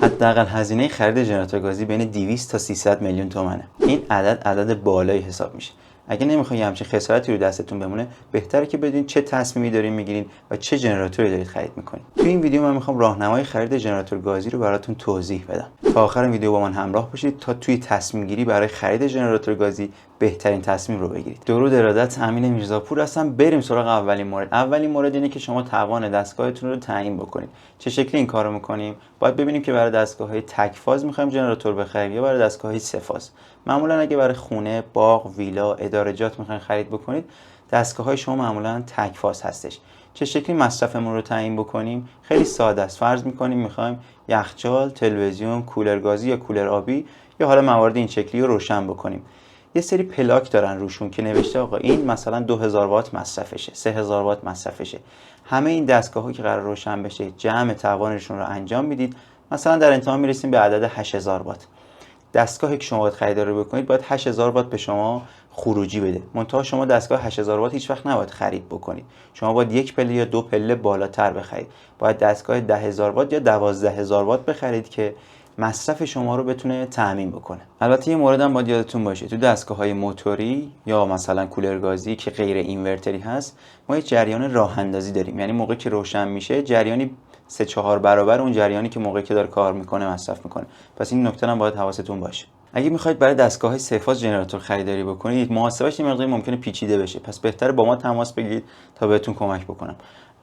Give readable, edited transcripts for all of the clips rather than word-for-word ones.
حداقل هزینه خرید ژنراتور گازی بین 200 تا 300 میلیون تومانه. این عدد بالایی حساب میشه. اگه نمیخواید همچین خسارتی رو دستتون بمونه، بهتره که بدونید چه تصمیمی دارین میگیرین و چه ژنراتوری دارید خرید میکنید. تو این ویدیو من میخوام راهنمای خرید ژنراتور گازی رو براتون توضیح بدم. تا آخر ویدیو با من همراه باشید تا توی تصمیم گیری برای خرید ژنراتور گازی بهترین تصمیم رو بگیرید. درود ارادت، امین میرزاپور هستم. بریم سراغ اولین مورد. اولین مورد اینه که شما توان دستگاهتون رو تعیین بکنید. چه شکلی این کارو میکنیم؟ باید ببینیم که برای دستگاه‌های تک فاز می‌خوایم ژنراتور بخریم یا برای دستگاه‌های سه فاز. معمولا اگه برای خونه، باغ، ویلا، ادارجات می‌خواین خرید بکنید، دستگاه‌های شما معمولا تک فاز هستش. چه شکلی مصرفمون رو تعیین بکنیم؟ خیلی ساده است. فرض می‌کنیم می‌خوایم یخچال، تلویزیون، کولر گازی یا کولر آبی یا حالا موارد این شکلی رو روشن بکنیم. یه سری پلاک دارن روشون که نوشته آقا این مثلا 2000 وات مصرفشه، 3000 وات مصرفشه. همه این دستگاه‌ها که قرار روشن بشه جمع توانشون رو انجام میدید. مثلا در انتها میرسیم به عدد 8000 وات. دستگاهی که شما باید خریداری بکنید باید 8000 وات به شما خروجی بده. منتها شما دستگاه 8000 وات هیچ وقت نباید خرید بکنید. شما باید یک پله یا دو پله بالاتر بخرید. باید دستگاه 10000 وات یا 12000 وات بخرید که مصرف شما رو بتونه تأمین بکنه. البته یه مورد هم باید یادتون باشه، تو دستگاه‌های موتوری یا مثلا کولر گازی که غیر اینورتری هست، ما یه جریان راه اندازی داریم. یعنی موقعی که روشن میشه جریانی 3-4 برابر اون جریانی که موقعی که داره کار میکنه مصرف میکنه. پس این نکته هم باید حواستون باشه. اگه میخواید برای دستگاه‌های سه فاز ژنراتور خریداری بکنید، محاسبهش یه مقدار ممکنه پیچیده بشه. پس بهتره با ما تماس بگیرید تا بهتون کمک بکنم.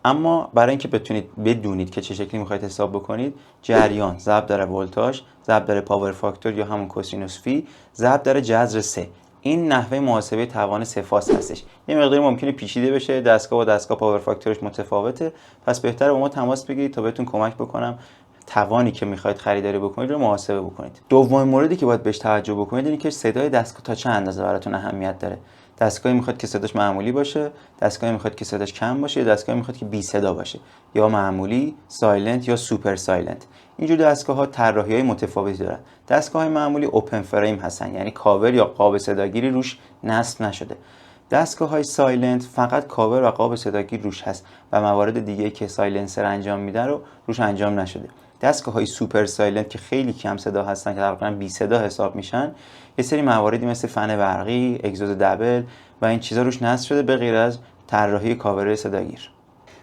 اما برای اینکه بتونید بدونید که چه شکلی میخواید حساب بکنید، جریان ضرب در ولتاژ ضرب در پاور فاکتور یا همون کوسینوس فی ضرب در جذر 3، این نحوه محاسبه توان سه فاز هستش. یه مقداری ممکنه پیچیده بشه، دستگاه با دستگاه پاور فاکتورش متفاوته. پس بهتره با ما تماس بگیرید تا بهتون کمک بکنم توانی که میخواید خریداری بکنید رو محاسبه بکنید. دومین موردی که باید بهش توجه بکنید اینه که صدای دستگاه تا چه اندازه براتون اهمیت داره. دستگاهی میخواد که صداش معمولی باشه، دستگاهی میخواد که صداش کم باشه، یا دستگاهی میخواد که بی صدا باشه، یا معمولی، سایلنت یا سوپر سایلنت. اینجور دستگاه‌ها طراحی‌های متفاوتی دارن. دستگاه‌های معمولی اوپن فریم هستن، یعنی کاور یا قاب صداگیری روش نصب نشده. دستگاه‌های سایلنت فقط کاور و قاب صداگیر روش هست و موارد دیگه که سایلنسر انجام میدن رو روش انجام نشده. دستگاه‌های سوپر سایلنت که خیلی کم صدا هستن که تقریباً بی صدا حساب میشن، یه سری مواردی مثل فن برقی، اگزوز دبل و این چیزا روش نصب شده به غیر از طراحی کاور صداگیر.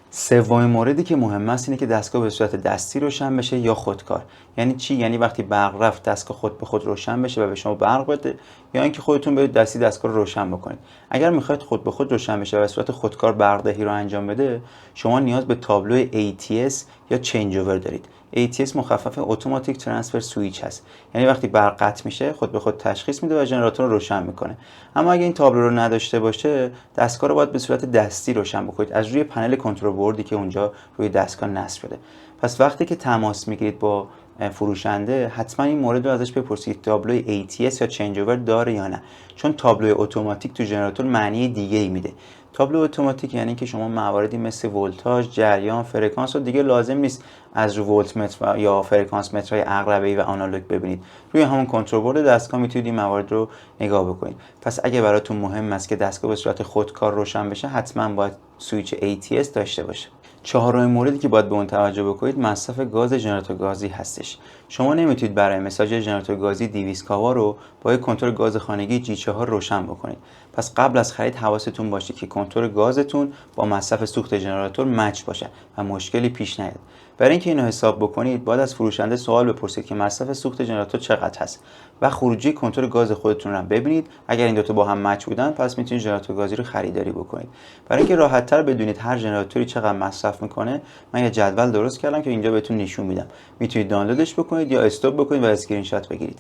سومین موردی که مهم است اینه که دستگاه به صورت دستی روشن بشه یا خودکار. یعنی چی؟ یعنی وقتی برق رفت دستگاه خود به خود روشن بشه و به شما برق بده، یا اینکه خودتون برید دستی دستگاه رو روشن بکنید. اگر میخواید خود به خود روشن بشه و به صورت خودکار برق دهی رو انجام بده، شما نیاز به تابلو ATS یا چنج اوور دارید. ATS مخفف اتوماتیک ترانسفر سویچ هست. یعنی وقتی برق قطع میشه خود به خود تشخیص میده و ژنراتور رو روشن میکنه. اما اگه این تابلو رو نداشته باشه، دستگاه رو باید به صورت دستی روشن بکنید از روی پنل کنترل بوردی که اونجا روی دستگاه نصب شده. پس وقتی که تماس میگیرید با فروشنده، حتما این مورد رو ازش بپرسید تابلوی ATS یا چنج اوور داره یا نه، چون تابلوی اتوماتیک تو ژنراتور معنی دیگه ای میده. تابلو اتوماتیک یعنی که شما مواردی مثل ولتاژ، جریان، فرکانس رو دیگه لازم نیست از رو ولت متر یا فرکانس مترهای عقربه‌ای و آنالوگ ببینید. روی همون کنترل بورد دستگاه میتونید این موارد رو نگاه بکنید. پس اگه براتون مهم است که دستگاه به صورت خودکار روشن بشه، حتما باید سویچ ATS داشته باشه. چهارمین موردی که باید به اون توجه بکنید مصرف گاز ژنراتور گازی هستش. شما نمیتونید برای مثال ژنراتور گازی 200 کاوا رو با یک کنترل گاز خانگی G4 روشن بکنید. پس قبل از خرید حواستون باشه که کنترل گازتون با مصرف سوخت ژنراتور مچ باشه و مشکلی پیش نیاد. برای اینکه اینو حساب بکنید باید از فروشنده سوال بپرسید که مصرف سوخت ژنراتور چقدر هست و خروجی کنترل گاز خودتون رو ببینید. اگر این دو تا با هم مچ بودن پس میتونید ژنراتور گازی رو خریداری بکنید. برای اینکه راحت‌تر بدونید هر ژنراتوری چقدر مصرف میکنه، من یه جدول درست کردم که اینجا بهتون نشون میدم. میتونید دانلودش بکنید یا استوب بکنید و اسکرین شات بگیرید.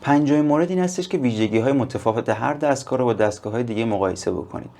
پنجمین مورد این هستش که ویژگی‌های متفاوت هر دستگاه رو با دستگاه‌های دیگه مقایسه بکنید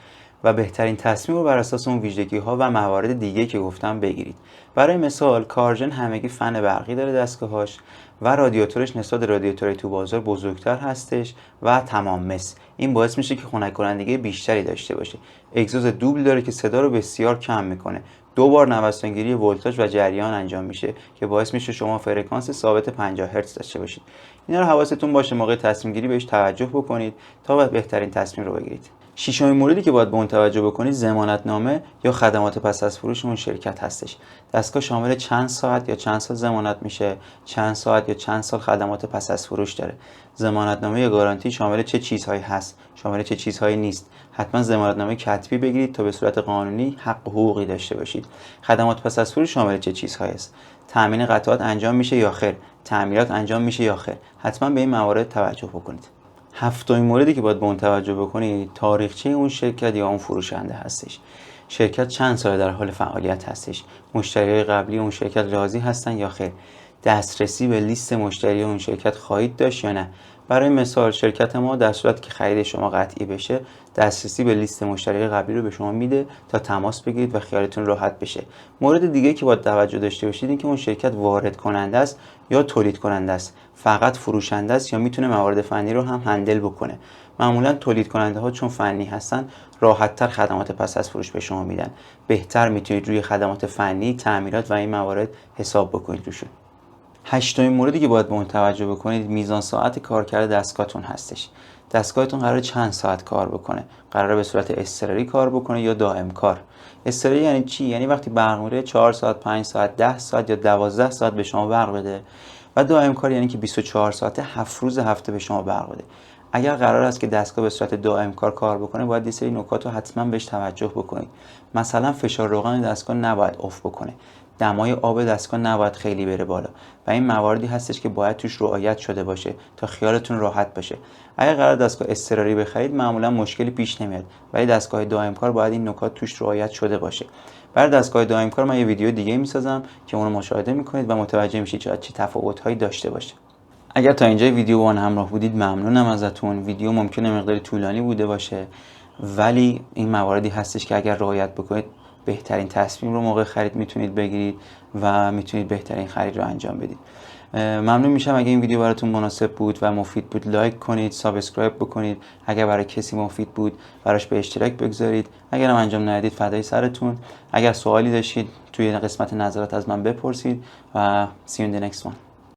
و بهترین تصمیم رو بر اساس اون ویژگی‌ها و موارد دیگه که گفتم بگیرید. برای مثال کارژن همگی فن برقی داره دستگاهاش و رادیاتورش نسبت به رادیاتورهای تو بازار بزرگتر هستش و تمام مس. این باعث میشه که خنک کنندگی بیشتری داشته باشه. اگزوز دوبل داره که صدا رو بسیار کم میکنه. 2 بار نوسانگیری ولتاژ و جریان انجام میشه که باعث میشه شما فرکانس ثابت 50 هرتز داشته باشید. اینا رو حواستون باشه موقع تصمیم گیری بهش توجه بکنید تا بهترین تصمیم رو بگیرید. ششمین موردی که باید به اون توجه بکنید ضمانتنامه یا خدمات پس از فروش اون شرکت هستش. دستگاه شامل چند ساعت یا چند سال ضمانت میشه، چند ساعت یا چند سال خدمات پس از فروش داره. ضمانتنامه یا گارانتی شامل چه چیزهایی هست، شامل چه چیزهایی نیست. حتما ضمانتنامه کتبی بگیرید تا به صورت قانونی حق و حقوقی داشته باشید. خدمات پس از فروش شامل چه چیزهایی است؟ تامین قطعات انجام میشه یا خیر؟ تعمیرات انجام میشه یا خیر؟ حتما به این موارد توجه بکنید. هفتمین موردی که باید به اون توجه بکنید تاریخچه اون شرکت یا اون فروشنده هستش. شرکت چند سال در حال فعالیت هستش؟ مشتریای قبلی اون شرکت راضی هستن یا خیر؟ دسترسی به لیست مشتری اون شرکت خواهید داشت یا نه؟ برای مثال شرکت ما در صورتی که خرید شما قطعی بشه دسترسی به لیست مشتری قبلی رو به شما میده تا تماس بگیرید و خیالتون راحت بشه. مورد دیگه که باید توجه داشته باشید این که اون شرکت وارد کننده است یا تولید کننده است، فقط فروشنده است یا میتونه موارد فنی رو هم هندل بکنه. معمولا تولید کننده ها چون فنی هستن راحت تر خدمات پس از فروش به شما میدن. بهتر میتونید روی خدمات فنی، تعمیرات و این موارد حساب بکنید روشون. هشتمین موردی که باید به اون توجه بکنید میزان ساعت کارکرد دستگاهتون هستش. دستگاهتون قراره چند ساعت کار بکنه؟ قراره به صورت اضطراری کار بکنه یا دائم کار؟ اضطراری یعنی چی؟ یعنی وقتی برق میره 4 ساعت، 5 ساعت، 10 ساعت یا 12 ساعت به شما برق بده. و دائم کار یعنی که 24 ساعت 7 روز هفته به شما برق بده. اگر قرار است که دستگاه به صورت دائم کار بکنه باید یه سری نکات رو حتما بهش توجه بکنید. مثلا فشار روغن دستگاه نباید افت بکنه، دمای آب دستگاه نباید خیلی بره بالا و این مواردی هستش که باید توش رعایت شده باشه تا خیالتون راحت باشه. اگر قرار دستگاه اضطراری بخرید معمولا مشکلی پیش نمیاد، ولی دستگاه دائم کار باید این نکات توش رعایت شده باشه. برای دستگاه دائم کار من یه ویدیو دیگه میسازم که اون رو مشاهده میکنید و متوجه میشید چه تفاوت‌هایی داشته باشه. اگر تا اینجای ویدیو با من همراه بودید ممنونم ازتون. ویدیو ممکنه مقداری طولانی بوده باشه ولی این مواردی هستش که اگر رعایت بکنید بهترین تصمیم رو موقع خرید میتونید بگیرید و میتونید بهترین خرید رو انجام بدید. ممنون میشم اگه این ویدیو براتون مناسب بود و مفید بود لایک کنید، سابسکرایب بکنید. اگر برای کسی مفید بود براش به اشتراک بگذارید. اگر هم انجام ندید فدای سرتون. اگر سوالی داشتید توی قسمت نظرات از من بپرسید و see you in the next one.